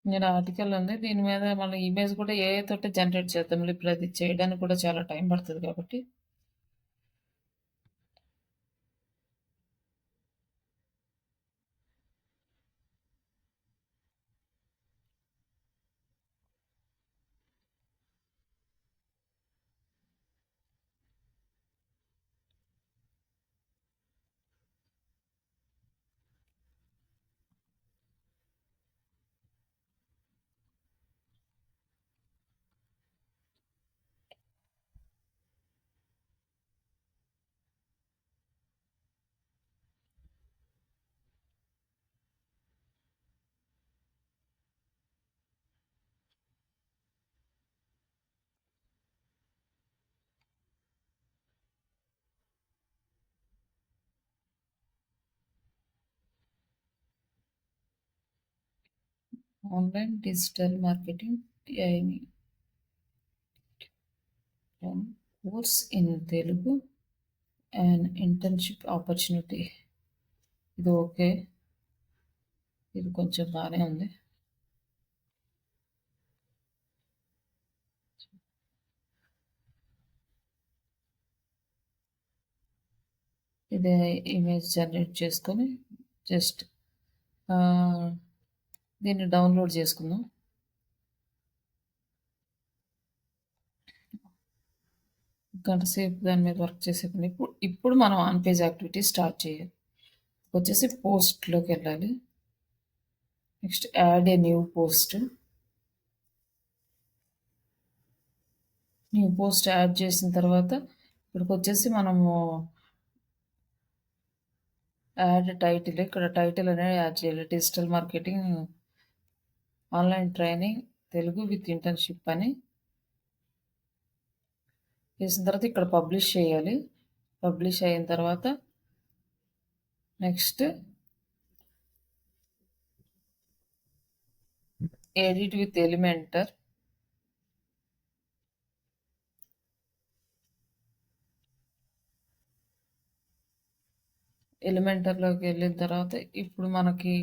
నేను ఆర్టికల్ ఉంది. దీని మీద మళ్ళీ ఇమేజ్ కూడా ఏఐ తోటే జనరేట్ చేద్దాంలే. ఇప్పుడు అది చేయడానికి కూడా చాలా టైం పడతది కాబట్టి. ఆన్‌లైన్ డిజిటల్ మార్కెటింగ్ ఏఐని course in Telugu and internship opportunity. ఇది ఓకే. ఇది కొంచెం బానే ఉంది. ఇది ఇమేజ్ జనరేట్ చేసుకొని జస్ట్ దీన్ని డౌన్లోడ్ చేసుకుందాం. గంట సేపు దాని మీద వర్క్ చేసే పని. ఇప్పుడు మనం ఆన్ పేజ్ యాక్టివిటీ స్టార్ట్ చేయాలి. వచ్చేసి పోస్ట్‌లోకి వెళ్ళాలి. Next add a new post. New post add చేసిన తర్వాత ఇక్కడికొచ్చేసి మనము యాడ్ టైటిల్, ఇక్కడ టైటిల్ అనేది యాడ్ చేయాలి. Digital marketing online training Telugu with internship అని చేసిన తర్వాత ఇక్కడ పబ్లిష్ చేయాలి. పబ్లిష్ అయిన తర్వాత నెక్స్ట్ ఎడిట్ విత్ ఎలిమెంటర్. ఎలిమెంటర్‌లోకి వెళ్ళిన తర్వాత ఇప్పుడు మనకి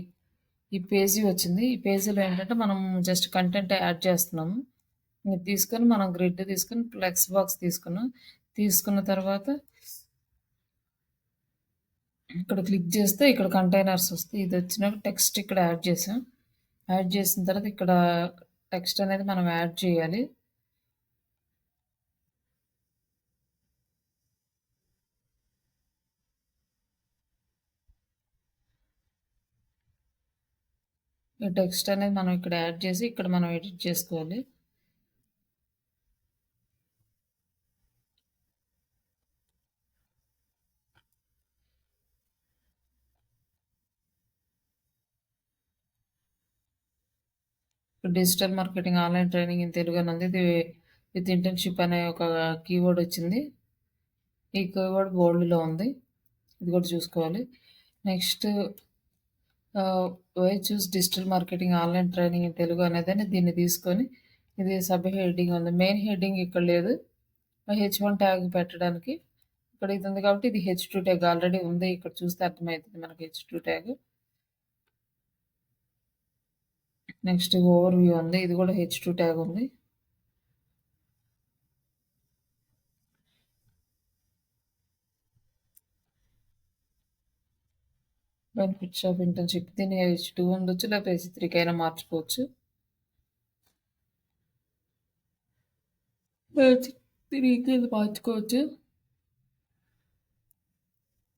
ఈ పేజీ వచ్చింది. ఈ పేజీలో ఏంటంటే మనం జస్ట్ కంటెంట్ యాడ్ చేస్తున్నాము. ఇది తీసుకొని మనం గ్రిడ్ తీసుకొని ఫ్లెక్స్ బాక్స్ తీసుకున్నాం. తీసుకున్న తర్వాత ఇక్కడ క్లిక్ చేస్తే ఇక్కడ కంటైనర్స్ వస్తాయి. ఇది వచ్చినాక టెక్స్ట్ ఇక్కడ యాడ్ చేసాం. యాడ్ చేసిన తర్వాత ఇక్కడ టెక్స్ట్ అనేది మనం యాడ్ చేయాలి. ఈ టెక్స్ట్ అనేది మనం ఇక్కడ యాడ్ చేసి ఇక్కడ మనం ఎడిట్ చేసుకోవాలి. Digital marketing online training in Telugu అని ఉంది. ఇది విత్ ఇంటర్న్‌షిప్ అనే ఒక కీవర్డ్ వచ్చింది. ఈ కీవర్డ్ బోల్డ్‌లో ఉంది. ఇది కూడా చూసుకోవాలి. Next why choose digital marketing online training in Telugu అనేదని దీన్ని తీసుకొని ఇది సబ్ హెడ్డింగ్ ఉంది. మెయిన్ హెడ్డింగ్ ఇక్కడ లేదు. H1 ట్యాగ్ పెట్టడానికి ఇక్కడ ఇది ఉంది కాబట్టి ఇది H2 ట్యాగ్ ఆల్రెడీ ఉంది. ఇక్కడ చూస్తే అర్థమవుతుంది మనకి H2 tag. Next over view ఉంది. ఇది కూడా H2 ట్యాగ్ ఉంది. బెనిఫిట్స్ ఆఫ్ ఇంటర్న్‌షిప్ దీన్ని H2 ఉండొచ్చు లేకపోతే H3 కైనా మార్చుకోవచ్చు. H3కి మార్చుకోవచ్చు.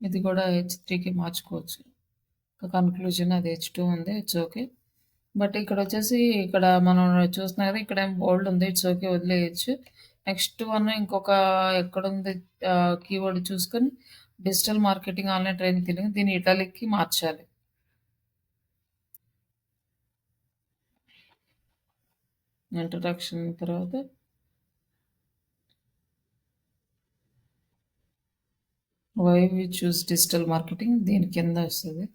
ఇది కూడా H3కి మార్చుకోవచ్చు. కన్క్లూజన్ అది H2 ఉంది. It's okay. బట్ ఇక్కడ వచ్చేసి ఇక్కడ మనం చూస్తున్నాం కదా ఇక్కడ బోల్డ్ ఉంది. ఇట్స్ ఓకే వదిలేయచ్చు. నెక్స్ట్ వన్ ఇంకొక ఎక్కడుంది కీవర్డ్ చూసుకొని digital marketing online training Telugu దీన్ని ఇటాలిక్‌కి మార్చాలి. ఇంట్రడక్షన్ తర్వాత why we choose digital marketing దీని కింద వస్తుంది.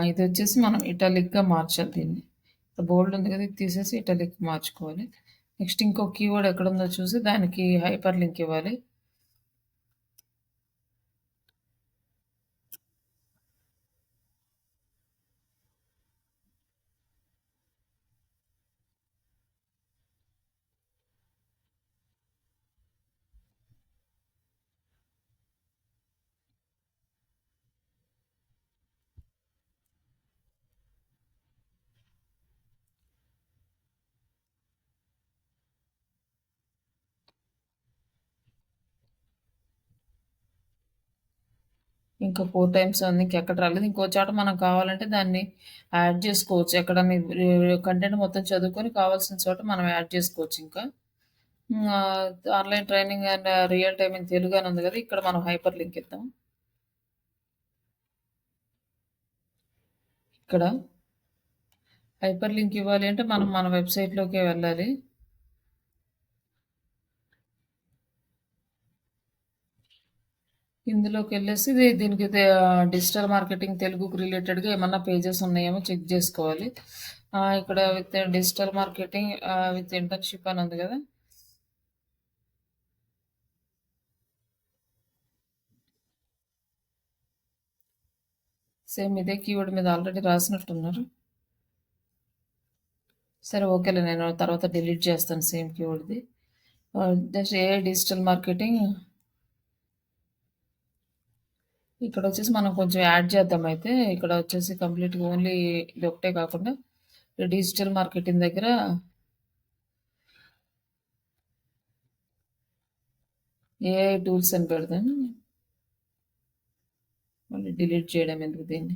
ఇది వచ్చేసి మనం ఇటాలిక్‌గా మార్చాలి దీన్ని. బోల్డ్ ఉంది కదా ఇది తీసేసి ఇటాలిక్ మార్చుకోవాలి. నెక్స్ట్ ఇంకో కీవర్డ్ ఎక్కడుందో చూసి దానికి హైపర్ లింక్ ఇవ్వాలి. ఇంకా 4 టైమ్స్ ఉంది. ఇంకెక్కడ రాలేదు. ఇంకో చోట మనం కావాలంటే దాన్ని యాడ్ జేసుకోవచ్చు. ఎక్కడన్నా కంటెంట్ మొత్తం చదువుకొని కావాల్సిన చోట మనం యాడ్ చేసుకోవచ్చింకా. Online training and real time in Telugu అని ఉంది గదా! ఇక్కడ మనం హైపర్ లింక్ ఇద్దాం. ఇక్కడ హైపర్ లింక్ ఇవ్వాలి అంటే మనం మన వెబ్‌సైట్‌లోకే వెళ్ళాలి. ఇందులోకెళ్ళేసి దీనికి డిజిటల్ మార్కెటింగ్ తెలుగుకి రిలేటెడ్‌గా ఏమన్నా పేజెస్ ఉన్నాయేమో చెక్ జేసుకోవాలి. ఇక్కడ with digital marketing with internship అని ఉంది గదా! సేమ్ ఇదే కీవర్డ్ మీద ఆల్రెడీ రాసినట్టున్నారు. సరే ఓకేలే, నేను తర్వాత డిలీట్ చేస్తాను సేమ్ కీవర్డ్‌ది. జస్ట్ ఏఐ డిజిటల్ మార్కెటింగ్ ఇక్కడొచ్చేసి మనం కొంచెం యాడ్ చేద్దాం అయితే. ఇక్కడ వచ్చేసి కంప్లీట్‌గా ఓన్లీ ఇదొకటే కాకుండా డిజిటల్ మార్కెటింగ్ దగ్గర ఏఐ టూల్స్ అని పెడదాం. మళ్ళీ డిలీట్ చేయడం ఎందుకు దీన్ని.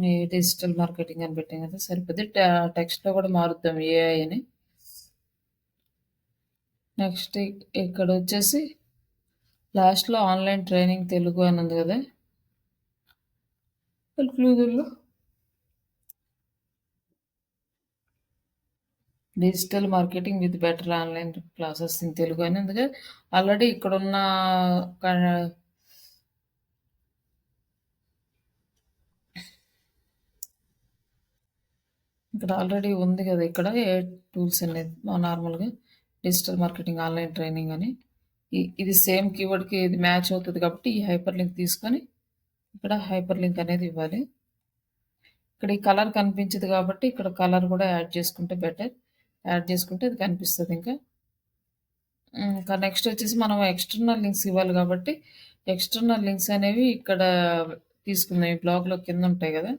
ఏ డిజిటల్ మార్కెటింగ్ అని పెట్టాం కదా! సరిపోద్ది. టెక్స్ట్‌లో కూడా మారుద్దాం ఏఐ అని. నెక్స్ట్ ఇక్కడొచ్చేసి లాస్ట్‌లో ఆన్‌లైన్ ట్రైనింగ్ తెలుగు అని ఉంది కదా! కన్క్లూజన్‌లో digital marketing with better online classes in Telugu అని ఉంది కదా! ఆల్రెడీ ఇక్కడున్న క ఇక్కడ ఆల్రెడీ ఉంది కదా! ఇక్కడ ఏఐ టూల్స్ అనేది నార్మల్‌గా డిజిటల్ మార్కెటింగ్ ఆన్‌లైన్ ట్రైనింగ్ అని. ఇది సేమ్ కీవర్డ్‌కి ఇది మ్యాచ్ అవుతది కాబట్టి ఈ హైపర్ లింక్ తీసుకొని ఇక్కడ హైపర్ లింక్ అనేది ఇవ్వాలి. ఇక్కడ ఈ కలర్ కనిపించదు కాబట్టి ఇక్కడ కలర్ కూడా యాడ్ చేసుకుంటే బెటర్. యాడ్ చేసుకుంటే అది కనిపిస్తది ఇంకా. ఇంకా నెక్స్ట్ వచ్చేసి మనం ఎక్స్టర్నల్ లింక్స్ ఇవ్వాలి కాబట్టి ఎక్స్టర్నల్ లింక్స్ అనేవి ఇక్కడ తీసుకుందాం. ఈ బ్లాగ్‌లో కింద ఉంటాయి కదా!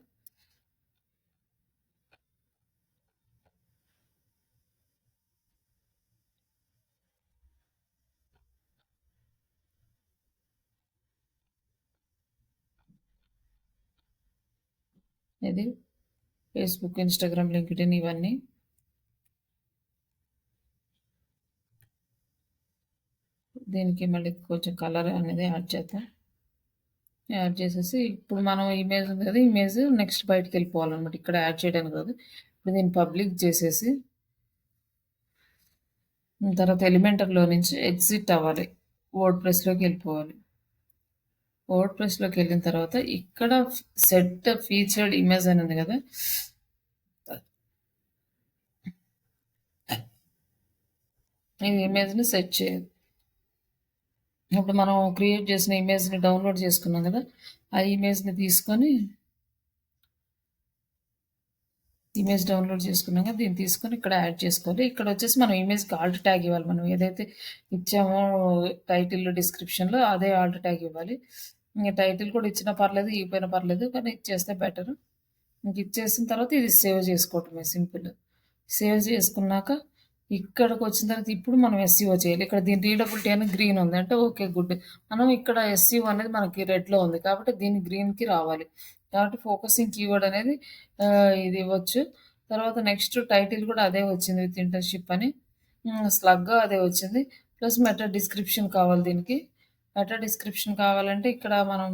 ఇది ఫేస్‌బుక్, ఇన్‌స్టాగ్రామ్, లింక్డ్ఇన్ ఇవన్నీ. దీనికి మళ్ళీ కొంచెం కలర్ అనేది యాడ్ చేద్దాం. యాడ్ చేసేసి ఇప్పుడు మనం ఇమేజ్ ఉంది కదా! ఇమేజ్ నెక్స్ట్ బయటికెళ్ళిపోవాలన్నమాట. ఇక్కడ యాడ్ చేయడానికి కాదు. ఇప్పుడు దీన్ని పబ్లిక్ చేసేసి తర్వాత ఎలిమెంటర్‌లో నుంచి ఎగ్జిట్ అవ్వాలి. వర్డ్‌ప్రెస్‌లోకెళ్ళిపోవాలి. వర్డ్‌ప్రెస్‌లోకెళ్ళిన తర్వాత ఇక్కడ సెట్ ఫీచర్డ్ ఇమేజ్ అని ఉంది కదా! ఈ ఇమేజ్‌ని సెట్ చేయాలి. ఇప్పుడు మనం క్రియేట్ చేసిన ఇమేజ్‌ని డౌన్‌లోడ్ చేసుకున్నాం కదా! ఆ ఇమేజ్‌ని తీసుకొని ఇమేజ్ డౌన్‌లోడ్ చేసుకున్నాం కదా! దీన్ని తీసుకొని ఇక్కడ యాడ్ చేసుకోవాలి. ఇక్కడొచ్చేసి మనం ఇమేజ్‌కి ఆల్ట్ ట్యాగ్ ఇవ్వాలి. మనం ఏదైతే ఇచ్చామో టైటిల్, డిస్క్రిప్షన్‌లో అదే ఆల్ట్ ట్యాగ్ ఇవ్వాలి. ఇంక టైటిల్ కూడా ఇచ్చినా పర్లేదు, ఇయ్యకపోయినా పర్లేదు. కానీ ఇచ్చేస్తే బెటరు. ఇంక ఇచ్చేసిన తర్వాత ఇది సేవ్ చేసుకోవటమే సింపుల్. సేవ్ చేసుకున్నాక ఇక్కడికొచ్చిన తర్వాత ఇప్పుడు మనం ఎస్‌ఈఓ చేయాలి. ఇక్కడ దీని రీడబిలిటీ అని గ్రీన్ ఉంది. అంటే ఓకే. గుడ్. మనం ఇక్కడ ఎస్‌ఈఓ అనేది మనకి రెడ్‌లో ఉంది. కాబట్టి దీన్ని గ్రీన్‌కి రావాలి. కాబట్టి ఫోకసింగ్ కీవర్డ్ అనేది ఇది ఇవ్వచ్చు. తర్వాత నెక్స్ట్ టైటిల్ కూడా అదే వచ్చింది విత్ ఇంటర్న్‌షిప్ అని. స్లగ్ అదే వచ్చింది. ప్లస్ మెటా డిస్క్రిప్షన్ కావాలి దీనికి. మెటా డిస్క్రిప్షన్ కావాలంటే ఇక్కడ మనం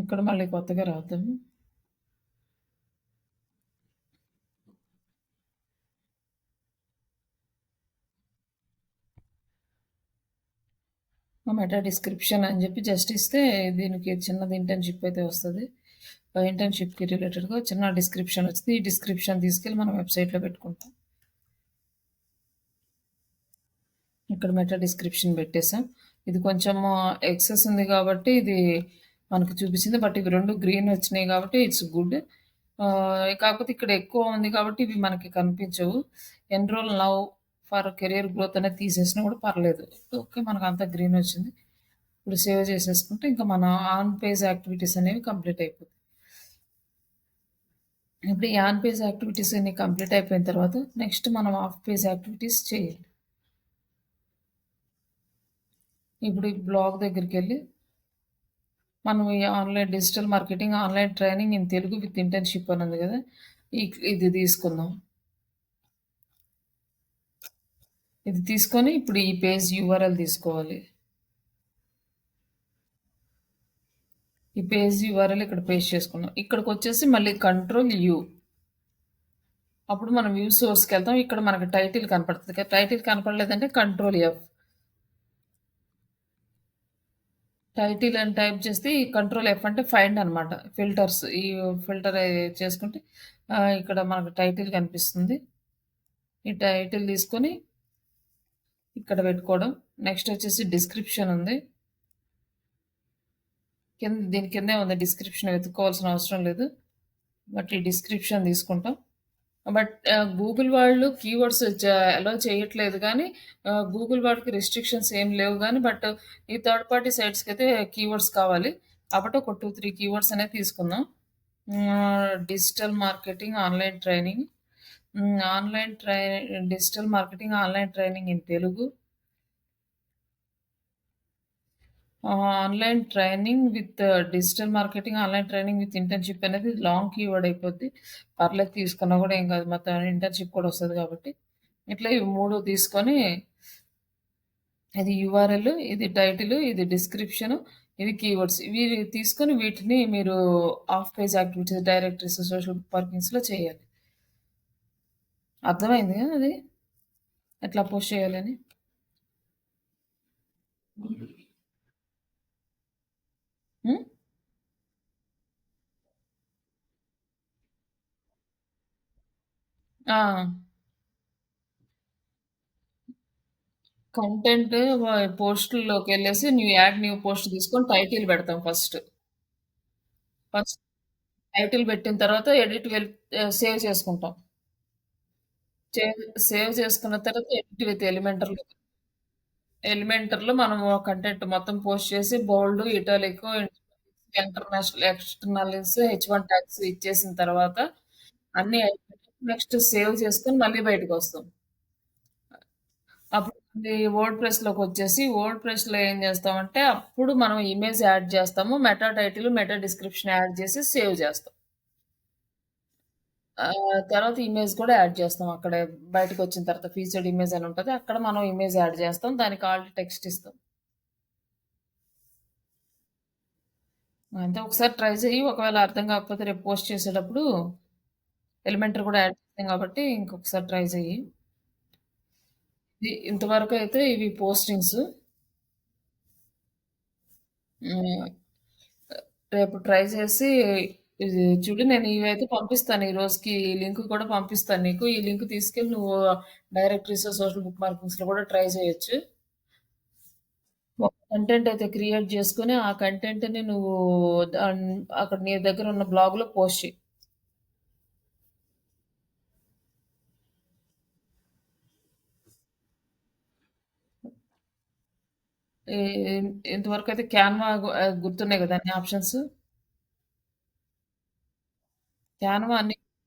ఇక్కడ మళ్ళీ కొత్తగా రాద్దాం. ఆ మెటా డిస్క్రిప్షన్ అని జెప్పి జస్ట్ ఇస్తే దీనికి చిన్నది ఇంటర్న్‌షిప్ అయితే వస్తది. ఆ ఇంటర్న్‌షిప్‌కి రిలేటెడ్‌గా చిన్న డిస్క్రిప్షన్ వస్తది. ఈ డిస్క్రిప్షన్ తీసుకెళ్ళి మనం వెబ్‌సైట్‌లో పెట్టుకుంటాం. ఇక్కడ మెటా డిస్క్రిప్షన్ పెట్టేసాం. ఇది కొంచెము ఎక్సెస్ ఉంది కాబట్టి ఇది మనకు చూపిచ్చింది. బట్ ఇవి 2 గ్రీన్ వచ్చినాయి కాబట్టి ఇట్స్ గుడ్. కాకపోతే ఇక్కడ ఎక్కువ ఉంది కాబట్టి ఇవి మనకి కనిపించవు. Enrol now for career growth అనేది తీసేసినా కూడా పర్లేదు. ఓకే. మనకంతా గ్రీన్ వచ్చింది. ఇప్పుడు సేవ్ చేసేసుకుంటే ఇంకా మన ఆన్ పేజ్ యాక్టివిటీస్ అనేవి కంప్లీట్ అయిపోతాయి. ఇప్పుడు ఈ ఆన్ పేజ్ యాక్టివిటీస్ అన్ని కంప్లీట్ అయిపోయిన తర్వాత నెక్స్ట్ మనం ఆఫ్ పేజ్ యాక్టివిటీస్ చేయాలి. ఇప్పుడు ఈ బ్లాగ్ దగ్గరికెళ్ళి మనం ఈ online digital marketing, online training in Telugu with internship అని ఉంది గదా! ఇది తీసుకుందాం. ఇది తీసుకొని ఇప్పుడు ఈ పేజ్ యూఆర్ఎల్ తీసుకోవాలి. ఈ పేజ్ యూఆర్ఎల్ ఇక్కడ పేస్ట్ చేసుకున్నాం. ఇక్కడికొచ్చేసి మళ్ళీ కంట్రోల్ యూ. అప్పుడు మనం వ్యూ సోర్స్‌కెళ్తాం. ఇక్కడ మనకు టైటిల్ కనపడుతది కదా! టైటిల్ కనపడలేదంటే కంట్రోల్ ఎఫ్. టైటిల్ అని టైప్ చేస్తే ఈ కంట్రోల్ ఎఫ్ అంటే ఫైండ్ అనమాట. ఫిల్టర్స్. ఈ ఫిల్టర్ చేసుకుంటే ఇక్కడ మనకు టైటిల్ కనిపిస్తుంది. ఈ టైటిల్ తీసుకొని ఇక్కడ పెట్టుకోవడం. నెక్స్ట్ వచ్చేసి డిస్క్రిప్షన్ ఉంది. దీని కిందే ఉంది డిస్క్రిప్షన్ వెతుక్కోవాల్సిన అవసరం లేదు. బట్ ఈ డిస్క్రిప్షన్ తీసుకుంటాం. బట్ గూగుల్ వాళ్ళు కీవర్డ్స్ అలో చేయట్లేదు గానీ, గూగుల్ వాడికి రిస్ట్రిక్షన్స్ ఏం లేవు గానీ, బట్ ఈ థర్డ్ పార్టీ సైట్స్‌కైతే కీవర్డ్స్ కావాలి. కాబట్టి ఒక 2, 3 కీవర్డ్స్ అనేవి తీసుకుందాం. Digital marketing, online training. Online digital marketing, online training in Telugu. Online training with digital marketing, online training with internship అనేది లాంగ్ కీవర్డ్ అయిపోద్ది. పర్లేదు తీసుకున్నా గూడా ఏం గాదు. మొత్తం ఇంటర్న్‌షిప్ కూడా వస్తది కాబట్టి. ఇట్లా ఇవి 3 తీసుకొని ఇది యూఆర్ఎల్, ఇది టైటిల్, ఇది డిస్క్రిప్షన్, ఇది కీవర్డ్స్. ఇవి తీసుకొని వీటిని మీరు off page activities, directories, social book మార్కింగ్స్‌లో చేయాలి. అర్థమైంది గదా! అది ఎట్లా పోస్ట్ చేయాలని? హ్మ్. ఆ! కంటెంట్ పోస్ట్‌ల్లోకెళ్ళేసి న్యూ పోస్ట్ తీసుకొని టైటిల్ పెడతాం ఫస్ట్. ఫస్ట్ టైటిల్ పెట్టిన తర్వాత సేవ్ చేసుకుంటాం. సేవ్ చేసుకున్న తర్వాత ఎడిట్ విత్ ఎలిమెంటర్‌లో మనము కంటెంట్ మొత్తం పోస్ట్ చేసి బోల్డ్, italic, international, externals, H1 tags ఇచ్చేసిన తర్వాత అన్నీ అయిపోయాక నెక్స్ట్ సేవ్ చేసుకొని మళ్ళీ బయటకొస్తాం. అప్పుడు మళ్ళీ వర్డ్ ప్రెస్‌లో ఏం చేస్తామంటే అప్పుడు మనం ఇమేజ్ యాడ్ చేస్తాము. Meta title, meta description add చేసి సేవ్ చేస్తాం. తర్వాత ఇమేజ్ కూడా యాడ్ చేస్తాం. అక్కడే బయటకొచ్చిన తర్వాత ఫీచర్డ్ ఇమేజ్ అని ఉంటది. అక్కడ మనం ఇమేజ్ యాడ్ చేస్తాం. దానికి ఆల్ట్ టెక్స్ట్ ఇస్తాం. అంతే ఒకసారి ట్రై చెయ్యి. ఒకవేళ అర్థం కాకపోతే రేపు పోస్ట్ చేసేటప్పుడు ఎలిమెంటరీ కూడా యాడ్ చేసాం కాబట్టి ఇంకొకసారి ట్రై చెయ్యి. ఇంతవరకైతే ఇవి పోస్టింగ్స్. హ్మ్. రేపు ట్రై చేసి ఇది చూడు నేను ఇవైతే పంపిస్తాను. ఈ రోజుకి ఈ లింక్ కూడా పంపిస్తాను నీకు. ఈ లింక్ తీసుకెళ్ళి నువ్వు డైరెక్టరీస్, సోషల్ బుక్ మార్కింగ్స్‌లో కూడా ట్రై చేయొచ్చు. ఒక కంటెంట్ అయితే క్రియేట్ చేసుకొని, ఆ కంటెంట్‌ని నువ్వు దాన్ అక్కడ నీ దగ్గర ఉన్న బ్లాగ్‌లో పోస్ట్ చెయి. ఈ ఇంతవరకైతే గుర్తున్నాయి కదా! అన్ని ఆప్షన్స్. క్యాన్వా అన్ని